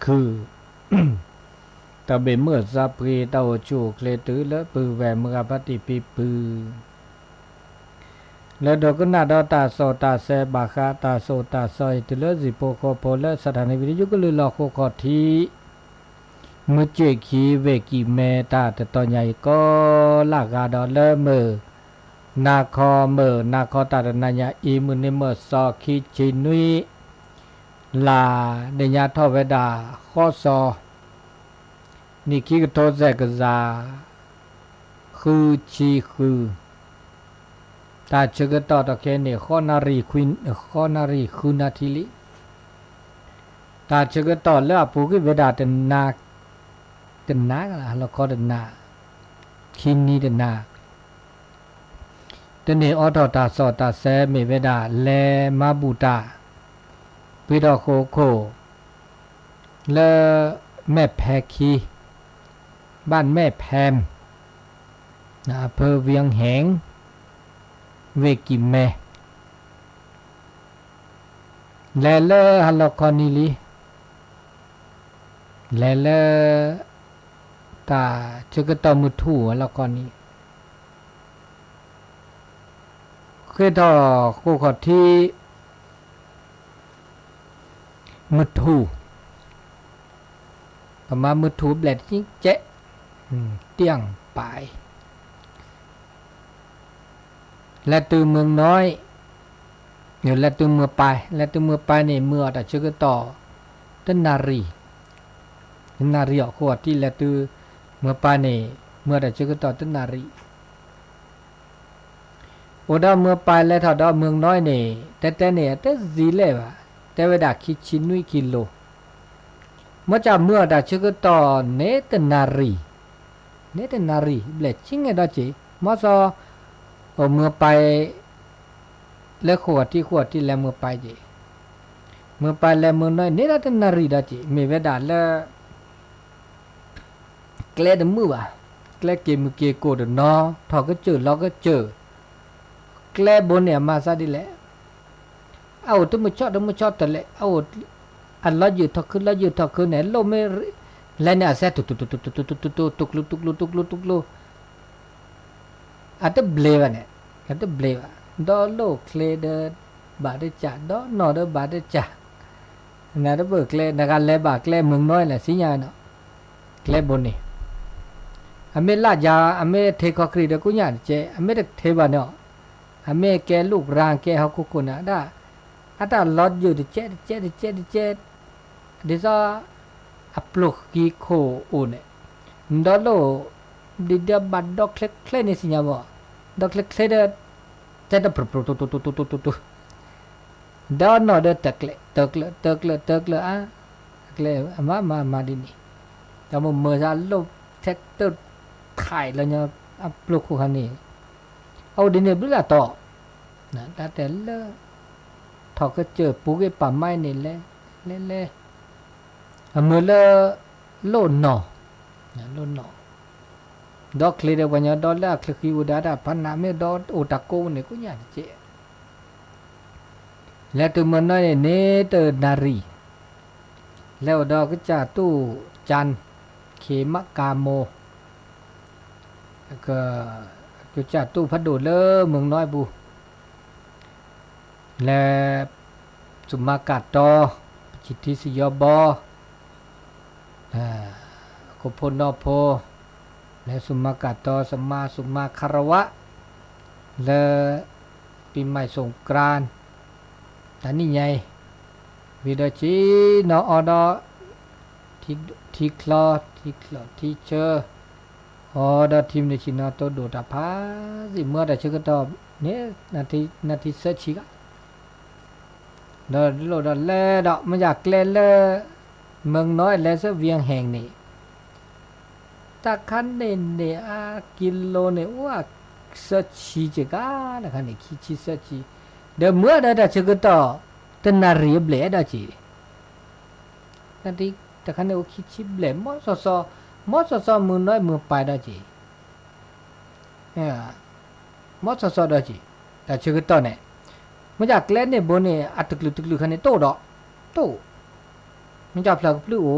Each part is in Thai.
คือตะเบเมื่อซาปรีตาโอจูเคลตือและปือแวเมื่อปฏิปีปือและดอกนาดอตาโซตาเซบาคาตาโซตาซอยตุเลจิโปโคโพและสถานีวิทยุก็เลยหลอกโคขอทีมือเจคีเวกิเมตาแต่ตอนใหญ่ก็ลากาดอเลเมอนาคอเมอนาคอตาดนายาอีมุนิเมอซอคิจินุยลาเดญาทอเวดาข้อซอนี่คิกโตเซกซาคือชีคือตาเชกตอตะเคเนข้อนารีควินข้อนารีคือนาทีลิตาเชกตอเลอปูกิเวดาเตนาเตนากันละเราข้อเตนาคินนี่เตนาเตเนออตตาสอตาเซเมเวดาเลมาบูตาปิดโคโคเลแม่แพคีบ้านแม่แพมอำเภอเวียงแหงเวกิเมแลเลฮัลโลคอนิลีแลเลตาเจกตอมุทูฮัลโลคอนีคือต่อคู่ขอที่มุทูประมาณมุทูแบลดจิงเจ๊เตียงปลายและตือเมืองน้อยอยู่และตือเมืองปลายและตือเมืองปลายนี่เมื่อแต่ชื่อก็ต่อต้นนารีออกขวดที่และตือเมื่อปลายนี่เมื่อแต่ชื่อก็ต่อต้นนารีโอดาเมื่อปลายและถ้าดาเมืองน้อยนี่แต่เนี่ยแต่สีเล่บแต่เวลาคิดชินุยกิโลเมื่อจะเมื่อแต่ชื่อก็ต่อเนตนารีเบลชิงไงดอจีมอซอเมื่อไปและขวดที่แล้วเมื่อไปจีเมื่อไปแล้วเมื่อน้อยนี่ละตนารีดอจีมีเวดาแล้วเกลดมือวะเกลเกมเกโกดนอทอก็เจอเราก็เจอเกลบนเนี่ยมาซะดิแหละเอาตัวมือชอบแต่แหละเอาอันละยืดทอขึ้นเนี่ยโลไม่แล้วเนี่ยเสตุตุกลุอัตเบลวะเนี่ยอัตเบลวะดอโลเคลเดบาดจ่าดอนอเดบาดจ่านาดเบเคลนักเลบาเคลเมืองน้อยแหละสิญาเนาะเคลบนนี่อเมลาจาอเมเทคอกรีดกุญญาเจอเมเทบาเนาะอเมแกลูกรางแกเฮากุกุนะดาอัตลอดอยู่เจดิซาอัปลุกกีโคโอเนดอโลดิเดบัดดอกเคลนี่สิญาบ่ดอกเคลเดแต่ดปรตุดอนอเดตะเคลอะเคลมาดินี่ตะมเมซาโลเทคเตอร์ถ่ายแล้วเนี่ยอัปลุกคันนี้เอาดิเนี่ยบลาต่อนะแต่เลทอก็เจอปูกป่าไม้นี่แหละเล่เมื่อเลโลนอโลนอดอกเคลเดวันยาดอลลาร์คลิวดาดาพันนาเมดอโอตาโกเนี่ยก็ยังเจแล้วตัวมันน้อยเนเตอร์นารีแล้วดอกก็จะตู้จันเขมกาโมก็จะตู้พัดดูเลเมืองน้อยบูและสุมากาตอจิตติสยบโคโพนอโพและสุมากาตอสมาสุมาคารวะและปีใหม่สงกรานต์แต่นี่ไงวิดาจีนออดอทีคลอทีเชอร์ออดอทีมในชินาโตโดตาพาสิเมื่อได้ชื่อก็ตอบเนี่ยนาทีเซชิกะดอโลดอแลดอกมาจากแลเลเมืองน้อยและเสเวียงแห่งนี่ตะคันเนี่ยกิโลเนี่ยว่าเซชิจิกาตะคันนี่คิชิเซชิเดเมื่อได้ชื่อก็ตอบตนารีเบลดาจีนั่นที่ตะคันเนี่ยคิชิเบลมอสอมือน้อยมือไปดาจีมอสอดาจีแต่ชื่อก็ตอบเนี่ยมาจากแลเนี่ยบนเนี่ยอัตกลึคันนี่โตดอกโต มันจะพลักพลื้อโอ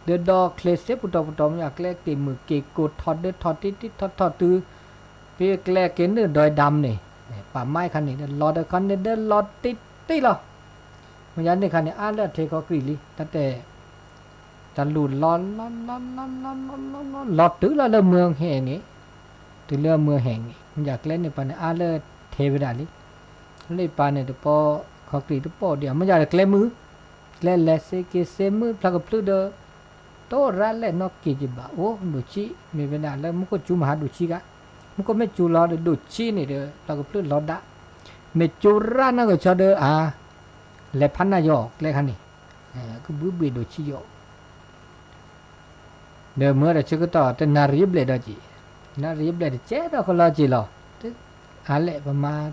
เดดอเคลเซปุตอมันอยากแลกเกมือเกกดทอดเดทอดติดทอดตื้อเปียกแลกเกนเดดอยดำนี่ป่าไม้คันนี้เดลอดคันนี้เดลอดติหรอมันยันในคันนี้แล้วเทคอกรีลีตั้งแต่จันลูนลอนลอดตื้อแล้วเมืองแห่งนี้ตื้อเรือเมืองแห่งนี้มันอยากเล่นในป่านี้แล้วเทไปได้ลิเลยป่าเนี่ยเดปอคอกรีตปอเดียวมันอยากเล่นมือเล่นเลเซเกเซมือพลักพลื้อเดโตรัลเล่นนกกีจิบะโอ้ดูชีมีเวลาแล้วมันก็จูมาหาดูชีกะมันก็ไม่จูรอเดดูชีนี่เดเราก็พลื้อรอดะไม่จูรานั่นก็ชอเดเลพันนายอกเลคันนี่ก็บื้อเบดูชียอกเดเมื่อเราเช็คต่อแต่นารีบเลยดอจีนารีบเลยเจ๊เราก็รอจีรออะไรประมาณ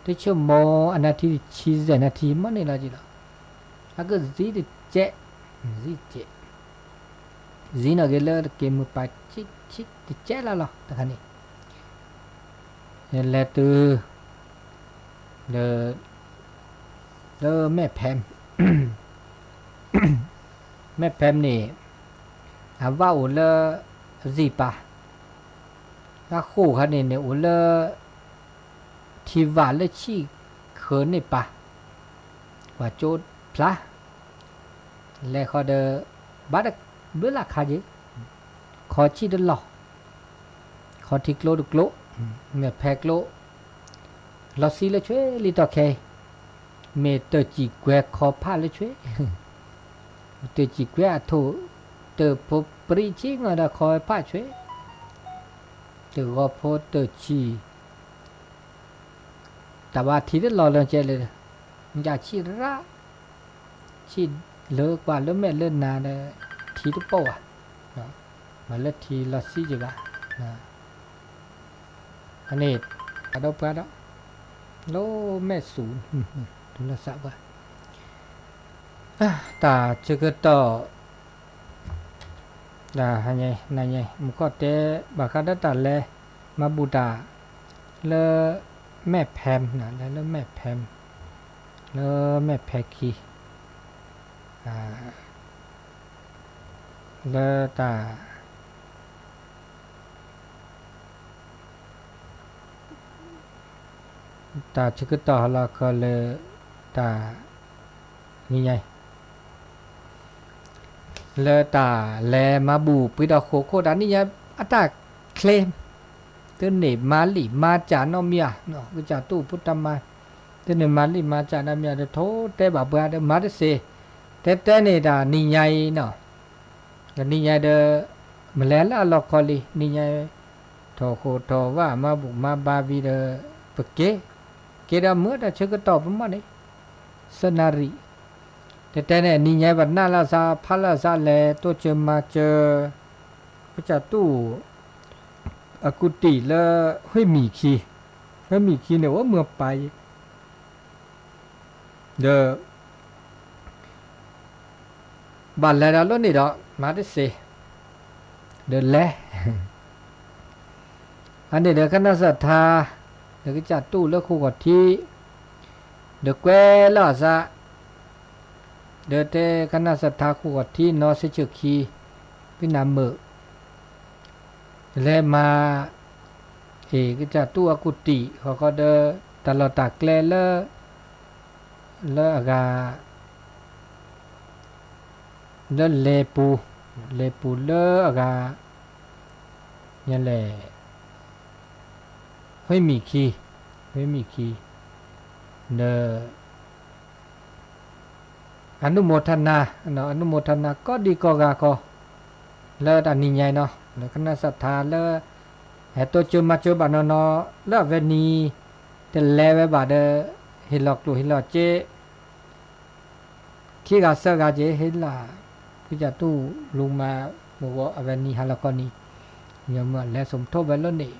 ที่ชั่วโมงอันนาทีชีเซนาทีมันนี่รอจีรอแล้วก็จีดเจ๊จีเจ๊จีน่าเกลือเกมไปชิเจ๊ละหรอแต่คันนี้แล้วตัวเดแม่แพม แม่แพมนี่ว่าอุลจีปะถ้าคู่คันนี้เนี่ยอุลที่ว่าเลชีเขินนี่ปะว่าโจดพระแล้วเขาเดบัดเบื่อละคาจิขอชีดหลอกขอทิกโลดุกโลเมื่อแพกโลลอซีเลยช่วยลิตอเคเมเตอร์จีแกวขอผ้าเลยช่วยเตอร์จีแกวถูเตอร์พปริชิงอะไรขอผ้าช่วยเตอร์ก็พอเตอร์จีแต่ว่าทีนั้นรอเรื่องเจเลยมันจะชีระชีเลิกว่าแล้วแม่เล่นนานเลยทีทุกป่ะมาเล่นทีลอซี่จีบะอันนี้อะดอปะดอโลแม่ศูนย์ทุนศัพท์ว่าตาจะก็ต่อฮะไงนายไงมุขเตบาคาดตาเลมาบูดาเลแม่แพมนะแล้วแม่แพมเลแม่แพคีเลตาจะก็ต่อละก็เลตานี่ไงเลตาแลมาบูปิดาโคโคดานี่ไงอัตตาเคลมเตเนมาลีมาจานอเมียเนาะก็จะตู้พุทธมาเตเนมาลีมาจานอเมียเดโทเตบาเบาเดมาเดเซเตเตเนดานี่ไงเนาะก็นี่ไงเดมแลละลอกอลีนี่ไงทอโคทอว่ามาบุมาบาวีเดปเกเกดาเมื่อจะเชื่อก็ตอบประมาณนี้สนารีแต่เนี่ยนี่ไงวันน่าละซาพาละซาแลตัวเจอมาเจอก็จะตู้อากุติละห้วยหมีคีเนี่ยว่าเมื่อไปเดบันแล้วแล้วนี่ดอกมาได้เสเดินแลอันนี้เดี๋ยวคณะศรัทธาเดี๋ยวก็จัดตู้แล้วคู่กับที่เดี๋ยวแกล่าซะเดี๋ยวแต่คณะศรัทธาคู่กับที่นอสิเชคีพินามเมอและมาก็จัดตู้อกุติเขาก็เดตลอดตากแกเลอากาเลปูเลอากายันแหละห้วยหมีคีเนอนุโมทนาเนาะอนุโมทนาก็ดีก็กาก็เลอดานิใหญ่เนาะแล้วคณะศรัทธาเลอให้ตัวจุมาจุบานเนาะเลอเวนีแต่แลเวบาเดฮิลอกลุฮิลอเจขี้กาเซกาเจฮิลาคือจะตู้ลงมาบอกว่าเวนีฮาลากอนีเนี่ยเมื่อและสมทบไว้แล้วนี่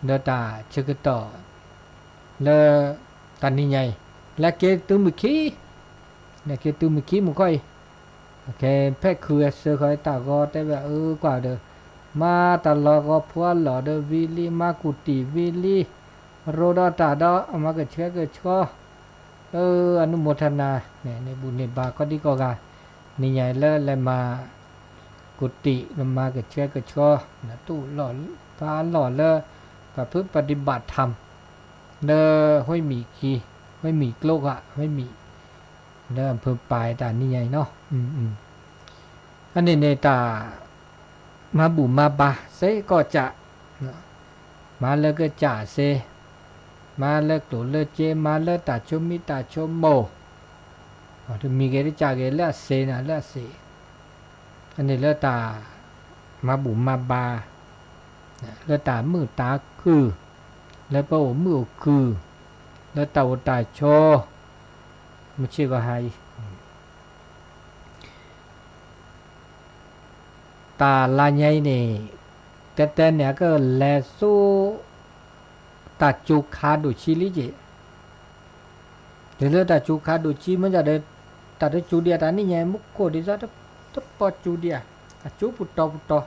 เดตาเชกต่อเลตานิใหญ่และเกตุมิคีเนี่ยเกตุมิคีมันค่อยโอเคแพ้คือเสือคอยตาก็แต่แบบกว่าเด้อมาตลอดก็พัวหล่อเด้อวิลีมากุติวิลีโรดาตาดอมาก็เชื่อก็ชัวอนุโมทนาเนี่ยในบุญในบาก็ดีก็กา นี่ใหญ่เลิศเลยมากุฏิมันมากระเชื่อกระชอนะตู้หล่อพาหล่อเลอประพฤติปฏิบัติธรรมเลอห้วยหมีกีห้วยหมีกโลกอะห้วยหมีเลออำเภอปลายตานี่ใหญ่เนาะอันนี้ในตามาบุมาบาเซก็จะมาเลก็จ่าเซมาเลตัวเลเจมาเลตาชมมิตาชมโมถึงมีเกลิจ่าเกลเซนะเลเซอันนี้เลตามาบุมาบาเลตามือตาคือเลปโอมือคือเลตาตาโชไม่ใช่ก็ให้ตาลาใหญ่นี่แต่เนี่ยก็แลสู้ตาจุคาดูชิลิเจเดี๋ยวตาจุคาดูชิมันจะได้ตาได้จูเดียตานี่ไงมุกโคดิซะจะปอจูเดียจูปุตตอ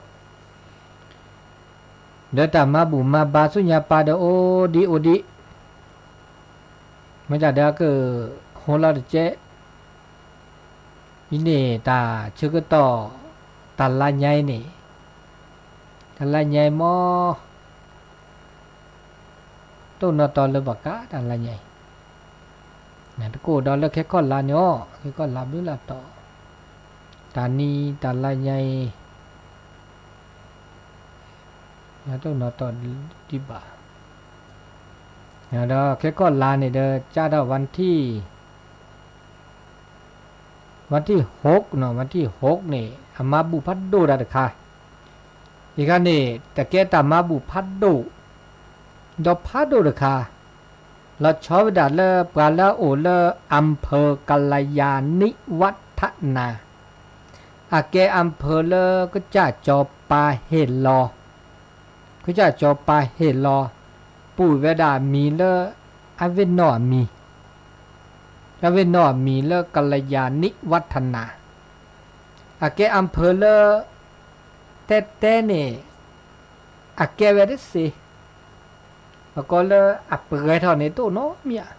เดี๋ยวตามาบุมาบาสุญญาปาเดโอดีมันจะได้ก็โหลาเจอินเนตาชื่อก็ต่อตาลาใหญ่นี่ตาลาใหญ่มอต้นนอตอเลบักกะตาลาใหญ่เนี่ยตะโกดอลแค่ก้อนลาเนาะแค่ก้อนลาบิลาต่อตานีตาลาใหญ่เนี่ยต้นนอตอดิบะเนี่ยเด้อแค่ก้อนลาเนี่ยเด้อจ้าดาวันที่6เนาะวันที่6นี่อามาบุพัดโดดาค่ะอีกอันนี่แต่แกตามาบุพัดโดดอพัดโดดค่ะเราชอบดาเลปาลาโอเลอำเภอกัลยาณิวัฒนาอาแกอำเภอเลก็จะจอปาเฮลอก็จะจอปาเฮลอปู่เวดามีเลอเวนอมีอเวนอมีเลกัลยาณิวัฒนาอาแกอำเภอเลแต่เนี่ยอาแกเวดสิแล้วก็เลยอับเปรย์เท่านี้ตัวน้อมีอ่ะ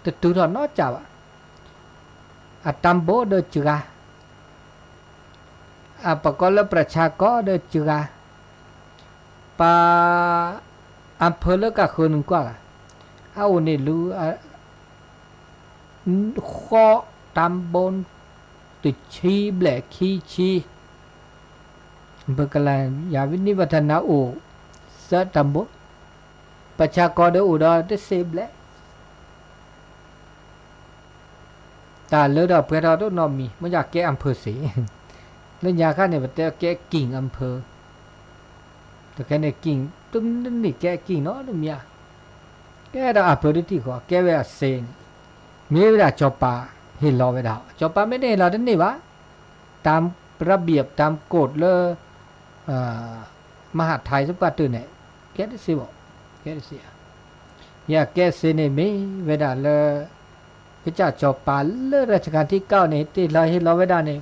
แต่ตัวเท่าน้อจับอ่ะตัมโบเดจืออ่ะปก็เลยประชากรเดจือปาอำเภอเลก็คนหนึ่งกว่าเอาเนี่ยรู้ข้อตัมบนติดชีแบลคีชีเบกลายาวินิวัฒนาโอเสตัมโบประชากรเดอุดรได้เซบแล้วตาเลือดเพื่อเราต้องนอมีมันอยากแก้อำเภอสีเรื่องยาข้าเนี่ยมันจะแก้กิ่งอำเภอแต่แค่เนี่ยกิ่งตุ้มนี่แก้กิ่งเนาะตุ้มยาแก้เราอำเภอที่ขอแก้เวลาเซนมีเวลาจอปาเห็นรอเวลาจอปาไม่ได้เราดันนี่วะตามระเบียบตามกฎเลยมหาไทยสักปัดตื่นเนี่ยแก้ได้สิบอกแก้เสียอยากแก้เสียเนี่ยไม่เวลาเลยก็จะจบปาเลือราชการที่9เนี่ยที่เราเห็นเราเวลาเนี่ย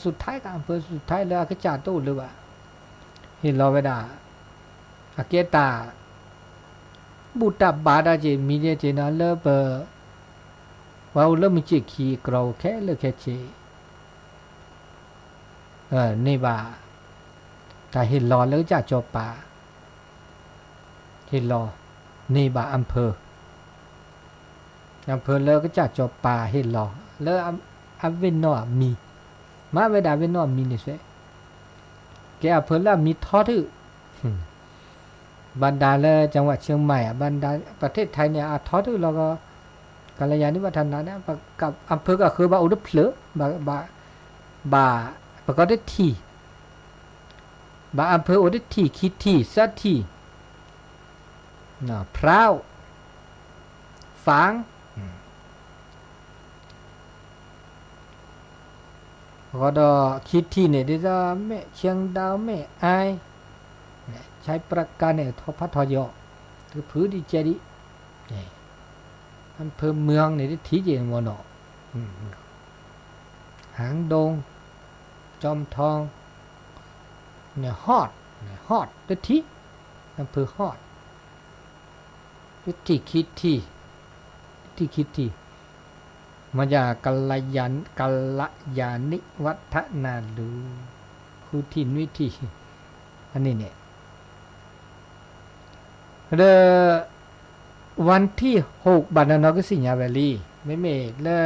สุดท้ายกับอำเภอสุดท้ายเลยก็จะตู้หรือว่าเห็นเราเวลาอาเกตาบุตรบาดาเจมีเดียเจนะเลิกว่าเริ่มมีจิตขี้กราวแค่เลิกแค่เจนี่บ่าแต่เห็นรอแล้วจะจบปาเห็นรอนี่บ่าอำเภอแล้วก็จะจบป่าเห็นรอแล้วอเวนนอมีมาเวดาเวนนอมีนี่เสแกอำเภอแล้วมีทอดบรรดาเลยจังหวัดเชียงใหม่บรรดาประเทศไทยเนี่ยทอดเราก็กัลยาณิวัฒนาเนี่ยกับอำเภอก็คือบ่าอุดมเพลบ่าประกอบด้วยที่บ่าอำเภออุดมที่คิดที่สัตที่พร้าวฝางก็ดอคิดที่เนี่ยได้แม่เชียงดาวแม่ไอใช้ประการเนี่ยทอพัทยอคือพื้นดีเจดีอำเภอเมืองเนี่ยได้ที่เจนมโนหางดงจอมทองเนี่ยฮอดได้ที่อำเภอฮอดที่คิดที่ มาจากกัลยาณิวัฒนาดูคือทินวิธีอันนี้เนี่ยวันที่6บัดนอกสิญญาแวลีไม่เมกและ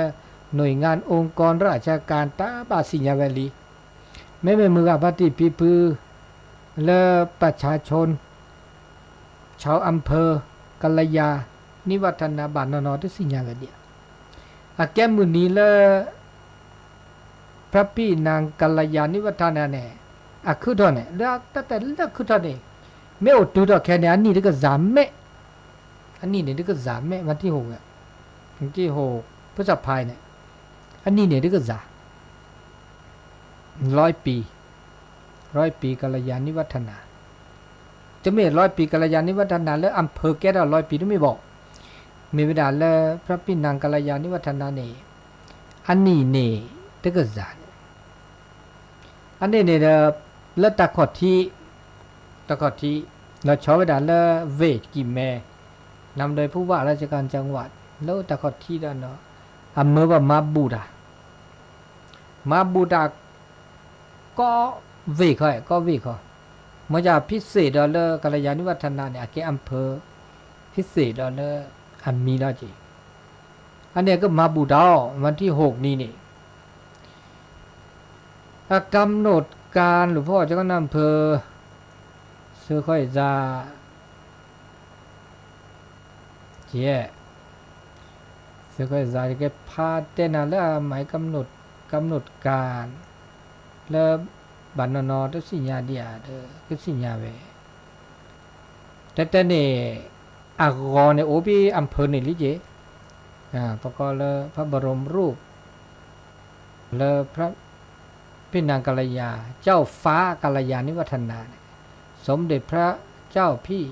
หน่วยงานองค์กรราชการตาบาสิญญาแวลีไม่เมมือปฏิปีพือและประชาชนชาวอำเภอกัลยาณิวัฒนาบัดนอกสิญญาแวลีแก้มือนี้และพระพี่นางกัลยาณิวัฒนาเนี่ยคือตอนเนี่ยแล้วแต่แล้วคือตอนเนี่ยไม่อดดูดอกแค่เนี่ยอันนี้นี่ก็สามเมอันนี้เนี่ยก็สามเมวันที่6อ่ะวันที่6พฤษภาคมเนี่ยอันนี้เนี่ยก็จะ100 ปีกัลยาณิวัฒนาจะไม่100 ปีกัลยาณิวัฒนาแล้วอำเภอแก้ได้100 ปีต้องไม่บอกมีเวลาแล้วพระพี่นางกัลยาณิวัฒนาเนี่ยอันนี้เนี่ยก็จะอันนี้เนี่ยแล้วตะขอที่เราชอบเวลาแล้วเวทกิแม่นำโดยผู้ว่าราชการจังหวัดแล้วตะขอที่ด้านเนาะอำเภอว่ามาบูดาก็เวทเขามาจากพิเศษดอลเลอร์กัลยาณิวัฒนาเนี่ยแกอำเภอพิเศษดอลเลอร์อันมีแล้วจีอันนี้ก็มาบูดาวันที่6นี้นี่กำหนดการหลวงพ่อเจ้าคณะอำเภอเสื้อค่อยจะเจ้เสื้อค่อยจะแกพาเต้นแล้วหมายกำหนดการแล้วบันนอตัวสิญญาเดียคือสิญญาเวแต่เนี่ยอากรในโอปีอำเภอนี่ลิเจประกอบเลยพระบรมรูปเลยพระพี่นางกัลยาเจ้าฟ้ากัลยาณิวัฒนาสมเด็จพระเจ้าพี่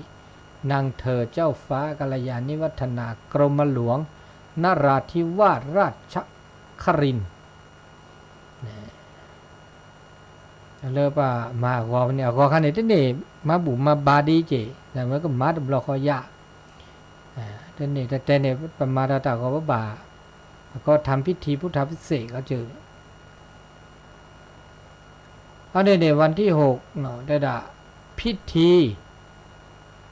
นางเธอเจ้าฟ้ากัลยาณิวัฒนากรมหลวงนราธิวาสราชครินทร์เลิกว่ามาขอเนี่ยขอคันนี้ที่นี่มาบุมาบาดีเจแต่เมื่อก็มาดบล็อกขอยาแต่เนี่ยประมาณตาขอบาก็ทำพิธีพุทธพิเศษเขาเจออันนี้ในวันที่6เนาะได้พิธี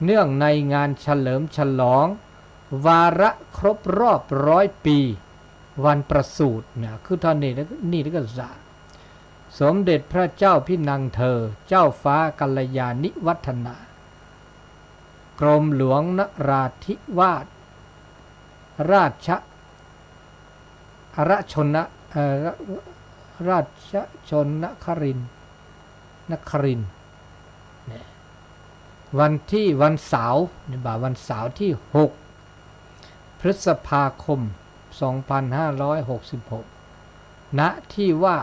เนื่องในงานเฉลิมฉลองวาระครบรอบ100 ปีวันประสูติเนี่ยคือตอนนี้นี่ก็จะสมเด็จพระเจ้าพี่นางเธอเจ้าฟ้ากัลยาณิวัฒนากรมหลวงนราธิวาสราชชนครินทร์วันเสาร์ในบ่ายวันเสาร์ที่6พฤษภาคม2566ณที่ว่า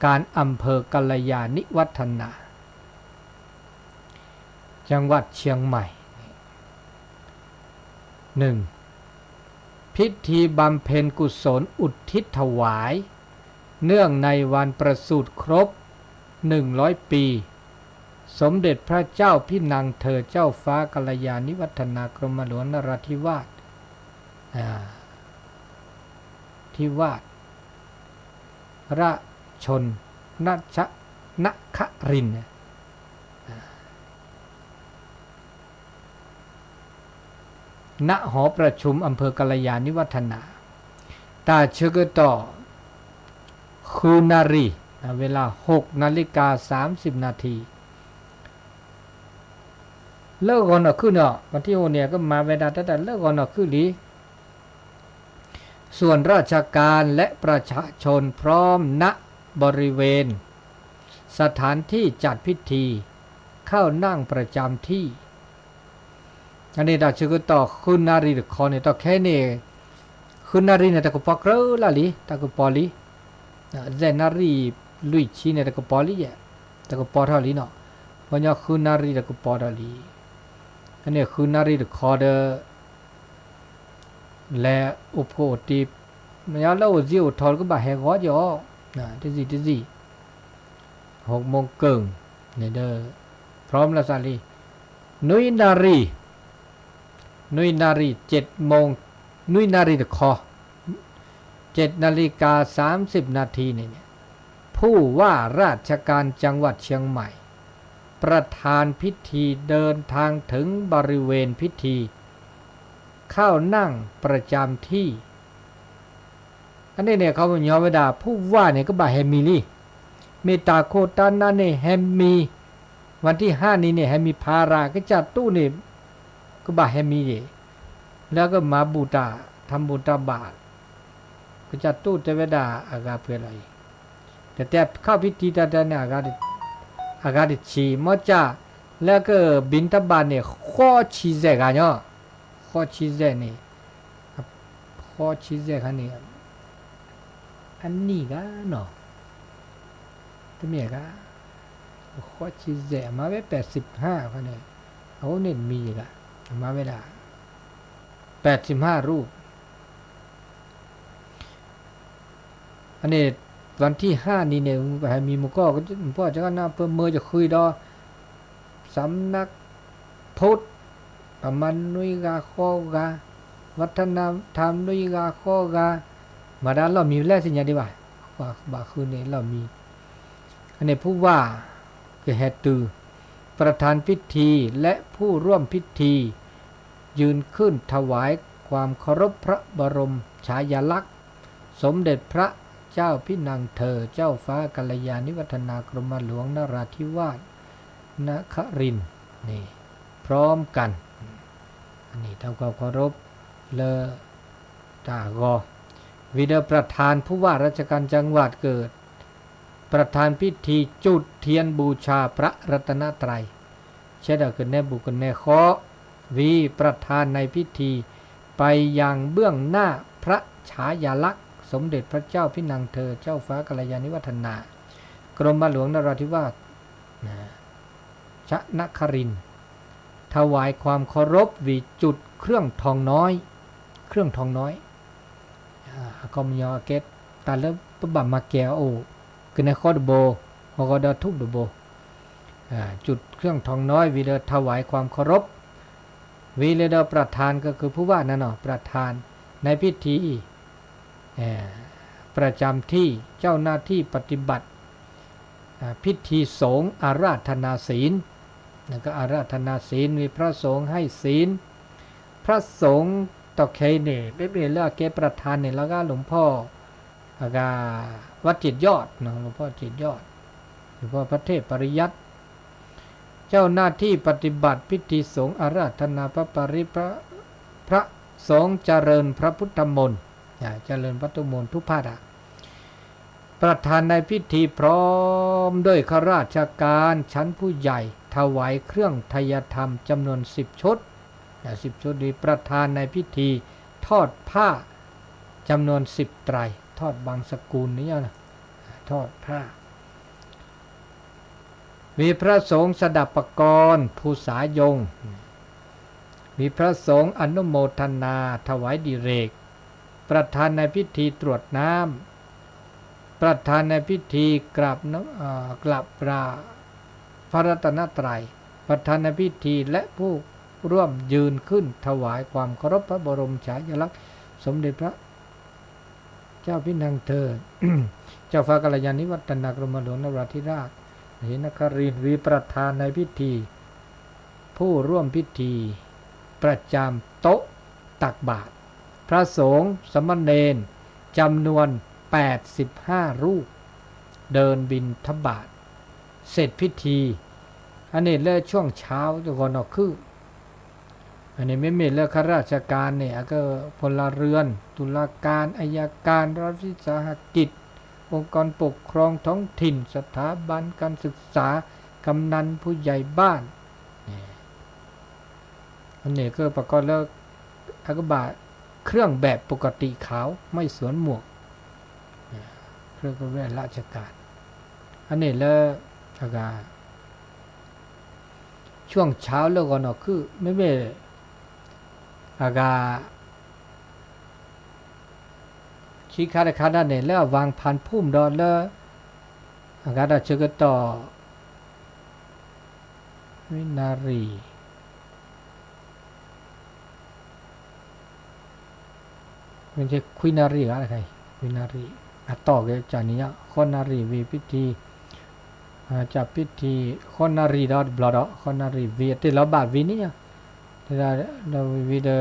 การอำเภอกัลยาณิวัฒนาจังหวัดเชียงใหม่ 1. พิธีบำเพ็ญกุศลอุทิศถวายเนื่องในวันประสูติครบ100 ปีสมเด็จพระเจ้าพี่นางเธอเจ้าฟ้ากัลยาณิวัฒนากรมหลวงนราธิวาสราชนครินทร์ณหอประชุมอำเภอกัลยาณิวัฒนาตาเชกต่อคืนนารีเวลา6:30 นาทีเลิกก่อนขึ้นเนาะวันที่6เนี่ยก็มาเวลาแต่เลิกก่อนขึ้นหรือส่วนราชการและประชาชนพร้อมณบริเวณสถานที่จัดพิธีเข้านั่งประจำที่อันนี้เราชื่อต่อคืนนารีหรือคอเนี่ยต่อแค่นี้คืนนารีเนี่ยตะกุปอกเรอละลิตะกุปอลิเจนารีลุยชีเนี่ยตะกุปอลิแยตะกุปอเท่าลิเนาะวันนี้คืนนารีตะกุปอเท่าลิอันนี้คืนนารีหรือคอเดและอุปโภติมันยาแล้วจิ๋วทอลก็บ่าแหกหัวจ่อที่สิ6 โมงครึ่งเนี่ยเด้อพร้อมแล้วสาลีนุยนารี7 โมงนุยนารีตะคอ 7:30 น.เนี่ยผู้ว่าราชการจังหวัดเชียงใหม่ประธานพิธีเดินทางถึงบริเวณพิธีเข้านั่งประจำที่อันนี้เนี่ยเขาบอกยอมไม่ได้ผู้ว่าเนี่ยก็บ่าแฮมมีลี่เมตาโคตานั่นเนี่ยแฮมมีวันที่5นี้เนี่ยแฮมมีภาราก็จัดตู้เนี่ยก็บ่าแฮมมีเลยแล้วก็มาบูตาทำบุญตาบาตก็จัดตู้เทวดาอากาเพื่ออะไรแต่เข้าพิธีตาเนี่ยอากาศชีมอจ่าแล้วก็บินตบาเนี่ยข้อชีเจกันเนาะข้อชีเจนี่ข้อชีเจกันนี่อันนี้ก็เนาะทำไมก็ข้อชีเจมาไว้85คนเนี่ยเอาเน้นมีก็มาเวลา85รูปอันนี้วันที่5นี้เนี่ยให้มีมุกก็พ่อจะก็น่าเพิ่มมือจะคุยดอสำนักพุทธประมาณนุยกาข้อกาวัฒนธรรมนุยกาข้อกามาด้านเรามีแรกสิญญาดีว่าบ่าคืนนี้เรามีอันนี้ผู้ว่าคือแฮตือประธานพิธีและผู้ร่วมพิธียืนขึ้นถวายความเคารพพระบรมฉายาลักษณ์สมเด็จพระเจ้าพี่นางเธอเจ้าฟ้ากัลยาณิวัฒนากรมหลวงนราธิวาสนครินทร์นี่พร้อมกันอันนี้ทำความเคารพเลอตากอวิดาประธานผู้ว่าราชการจังหวัดเกิดประธานพิธีจุดเทียนบูชาพระรัตนตรัยเช่นเดียวกันแน่บุกันแน่ข้อวีประธานในพิธีไปยังเบื้องหน้าพระฉายาลักษณ์สมเด็จพระเจ้าพี่นางเธอเจ้าฟ้ากัลยาณิวัฒนากรมหลวงนราธิวาสชนครินทร์ถวายความเคารพวิจุดเครื่องทองน้อยก็มียอเกตตาเลิปบัมมาแกโอคือในข้อดโบเขาก็ดทุกดโบจุดเครื่องทองน้อยวิเลถวายความเคารพวิเลดประธานก็คือผู้ว่านั่นเนาะประธานในพิธีประจำที่เจ้าหน้าที่ปฏิบัติพิธีสงฆ์อาราธนาศีลนั่นก็อาราธนาศีลมีพระสงฆ์ให้ศีลพระสงฆ์ต่อเคเนี่ยไม่เป็นเรื่องเกประธานเนี่ยแล้วก็หลวงพ่อวัดจิตยอดนะหลวงพ่อจิตยอดหลวงพ่อพระเทพปริยัติเจ้าหน้าที่ปฏิบัติพิธีสงฆ์อาราธนาพระสงฆ์เจริญพระพุทธมนต์เจริญพระพุทธมนต์ทุกภาคประธานในพิธีพร้อมด้วยข้าราชการชั้นผู้ใหญ่ถวายเครื่องไทยธรรมจำนวน10 ชุด10 ชุดนี้ประธานในพิธีทอดผ้าจำนวน10 ไตรทอดบางสกุลนี้นะทอดผ้ามีพระสงฆ์สดับปกรณ์ภูษายงมีพระสงฆ์อนุโมทนาถวายดิเรกประธานในพิธีตรวจน้ำประธานในพิธีกราบพระรัตนตรัยประธานในพิธีและผู้ร่วมยืนขึ้นถวายความเคารพพระบรมฉายาลักษณ์สมเด็จพระเจ้าพี่นางเธอ เจ้าฟ้ากัลยาณิวัฒนากรมหลวงนราธิวาสนครินทร์วีประธานในพิธีผู้ร่วมพิธีประจำโต๊ะตักบาตรพระสงฆ์สมณเณรจำนวน85 รูปเดินบิณฑบาตเสร็จพิธีอันนี้เลิกช่วงเช้าทุกคนออกคืออันนี้ไม่มีเลิกข้าราชการเนี่ยก็พลเรือนตุลาการอัยการรัฐวิสาหกิจองค์กรปกครองท้องถิ่นสถาบันการศึกษากำนันผู้ใหญ่บ้านอันนี้ก็ประกอบแล้วอากบะเครื่องแบบปกติขาวไม่สวมหมวกเครื่องแบบราชการอันนี้แล้วอากาช่วงเช้าแล้วก่อนออกคือไม่อากาชี้คาด้านเนี่ยแล้ววางพันพุ่มดอนแล้วอากาศเชกต่อวินารีมันจะคุยนารีอะไรใคร วินารีต่อกันจากนี้คนนารีวีพิธีจับพิธีคนนารีดอดบลอดคนนารีวีที่เราบาดวีนี่เราวีเดอ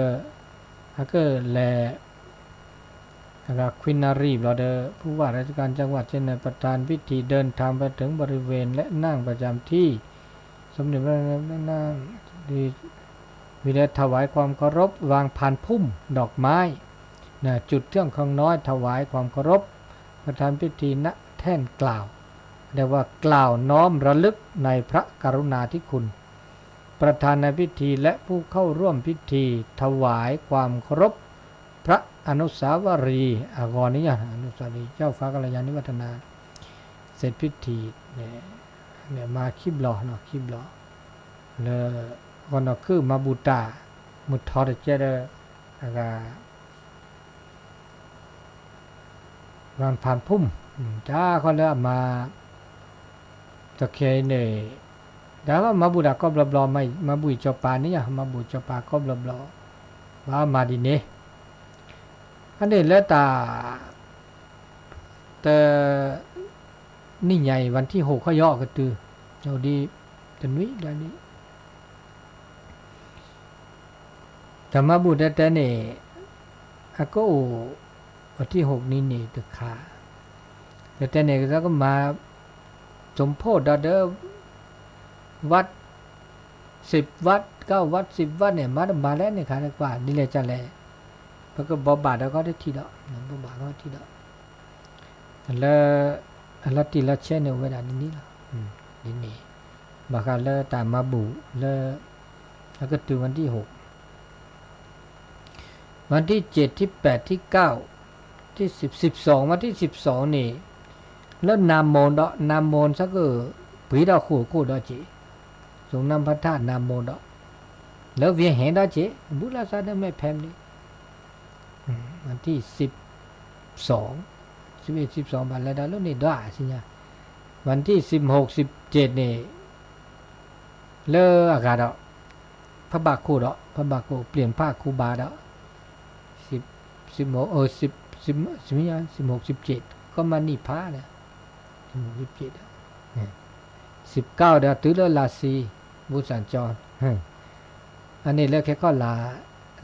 ก็แลควินารีบลอดผู้ว่าราชการจังหวัดเช่นประธานพิธีเดินทางไปถึงบริเวณและนั่งประจำที่สมเด็จพระนั่งดีวิได้ถวายความเคารพวางพานพุ่มดอกไม้จุดเที่ยงของน้อยถวายความเคารพประธานพิธีณแท่นกล่าวเรียกว่ากล่าวน้อมระลึกในพระกรุณาธิคุณประธานในพิธีและผู้เข้าร่วมพิธีถวายความเคารพพระอนุสาวรีย์ก่อนนี้อนุสาวรีย์เจ้าฟ้ากัลยาณิวัฒนาเสร็จพิธีเนี่ยมาคิบหล่อเนาะคิบหล่อแล้วก็นคือมาบูตามุทอดเจเดวางผ่านพุ่มจ้าเขาเลยมาตะเคยเนี่ยแต่ว่ามาบูดาก็บลอไม่มาบุยจปานี่มาบุยจปาก็บลอว่ามาดีเนอันนี้แล้วแต่นี่ใหญ่วันที่6เขาย่อก็ตือเจ้าดีตันวิดานี้แต่มาบูดแต่เนี่ยก็วันที่6นี้นี่ตึกขาแต่เนี่ยก็มาสมโพธิเด้อวัด10วัด9วัด10วัดเนี่ยมาแล้วเนี่ยค่ะกว่านี่แหละจะแลแล้วก็บ่บาทแล้วก็ได้ทีดอกบ่บาทก็ทีดอกแล้วทีละเช่นเนี่ยเวลานี้ล่ะนี่บ่ค่ะแล้วตามมาบุแล้วก็ถึงวันที่6วันที่7ที่8ที่9ที่10 12วันที่12นี่แล้วนามโมนสักก็ปีดอกคู่ดอกจิทรงนำพระธาตุนามโมดอกแล้วเวียนเห็นดอกจิบุราษาได้ไม่แพมนี่วันที่12 12บัดแล้วดอกนี่ดอกสิญะวันที่16 17นี่เลอากาศดอกพระบาคคู่ดอกพระบาคคู่เปลี่ยนผ้าครูบาดอก16 17ก็มานี่พระเนี่ย17 19เดี๋ยวตื้อแล้วลาซีบุสัญจรอันนี้แล้วแค่ก็ลา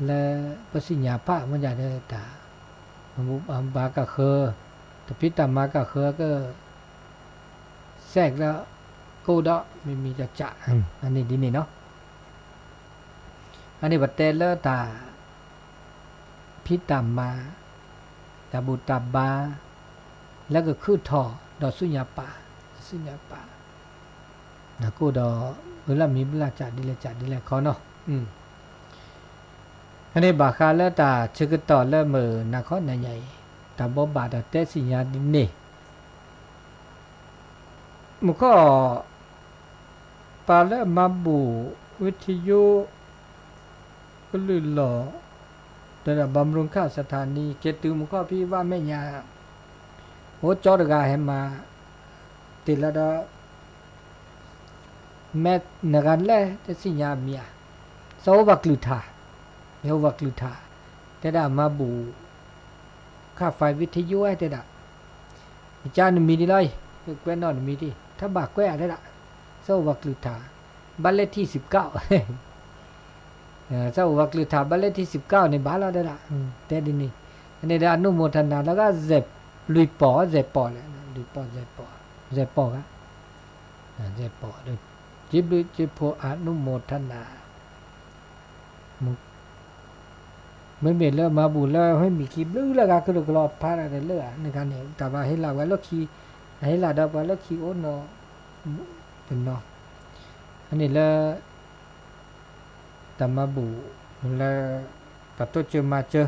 แล้วปสิญญาพระมันจะได้ตาบากะเคอแต่พิตามากะเคอก็แทรกแล้วกูดอกไม่มีจะอันนี้ดีนี่เนาะอันนี้บัดเตลตาพิตามมาตาบุตาบาแล้วก็คือทอดอกสุญญาป่านะกูดอเวลามีเวลาจัดดีเลยขอเนาะอันนี้บาคาแล้วตาชึกต่อแล้วมือนครนใหญ่ตาบ่บาดแต่สิญญาดินนี่มันก็ปาแล้วมาบูวิทยุก็ลื่นหล่อแต่บำรุงค่าสถานีเกตุมันก็พี่ว่าแม่ยาโหจอดกาให้มาติละดอแม่นกันแลแต่สิญาเมียสาวบักลุธาเฮวักลุธาแต่ดามาบูค่าไฟวิทยุให้แต่ดาจานมีดีเลยแกวนอนมีดีถ้าบักแกวได้ละสาวบักลุธาบ้านเลขที่19สาวบักลุธาบ้านเลขที่19ในบ้านเราได้ละแต่ดินี่อันนี้ได้อนุโมทนาแล้วก็เจ็บลุยปอเจ็บปอเลยลุยปอเจ็บปอครับเจ็บปอเลยจิบลุยจิบโพอนุโมทนาไม่เบ็ดแล้วมาบุญแล้วให้มีคลิปลื้อแล้วก็คือรอพาอะไรเลือในการเนี่ยแต่ว่าให้เราไว้แล้วขี่ให้เราดับไว้แล้วขี่โอ้เนาะเป็นเนาะอันนี้แล้วแต่มาบุแล้วปัตตุเจอมาเจอ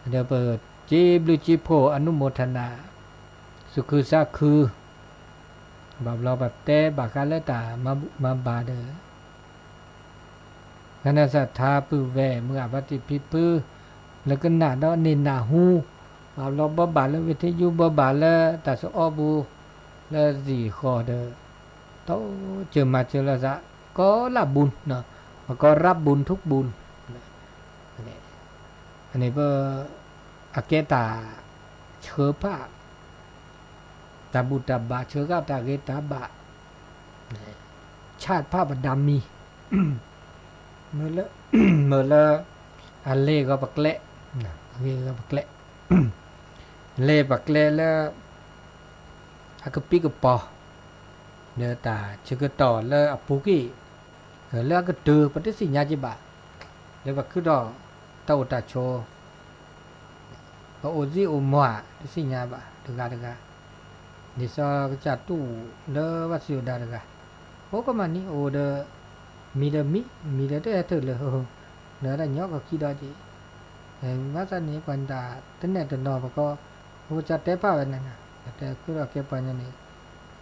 เดี๋ยวเปิดจิบลุยจิบโพอนุโมทนาสุคือซะคือบาบเราแบบเตะบาคาเลตามาบาเดอคณะศรัทธาปื้อแวเมื่อปฏิพิปื้อแล้วก็หน้าดอนินหน้าหูบาเราบ่บาแล้ววิทยุบ่บาแล้วตัสอบูแล้วสี่คอเดอโตเจอมาเจอละซะก็รับบุญเนาะก็รับบุญทุกบุญอันนี้เพื่ออาเกตา เชื้อผ้าตาบุตาบะเชื้อก้าตาเกตาบะชาติผ้าบดำมีเมื่อละเมื่อละอันเล่ก็ปักเละเล่ก็ปักเละเล่ปักเละแล้วอากปิกปอเนื้อตาเชื้อต่อแล้วอปุกี้แล้วก็ตือปฏิสิญญาจิบะแล้วก็คือดอกเต้าตาโชก็โอซิโอมัวสิญญาบะดกาดกานี่ซอกจัดตู้เลวัสยุดาดกาโอก็มันนี่โอเดมีเดมีเดเตเตเลยเนื้อได้ยอกก็คิดได้จีว่าซะนี่ปันดาตะเนตะนอปก็โอจัดเตปะนั่นน่ะแต่คือเราเก็บปัญญานี่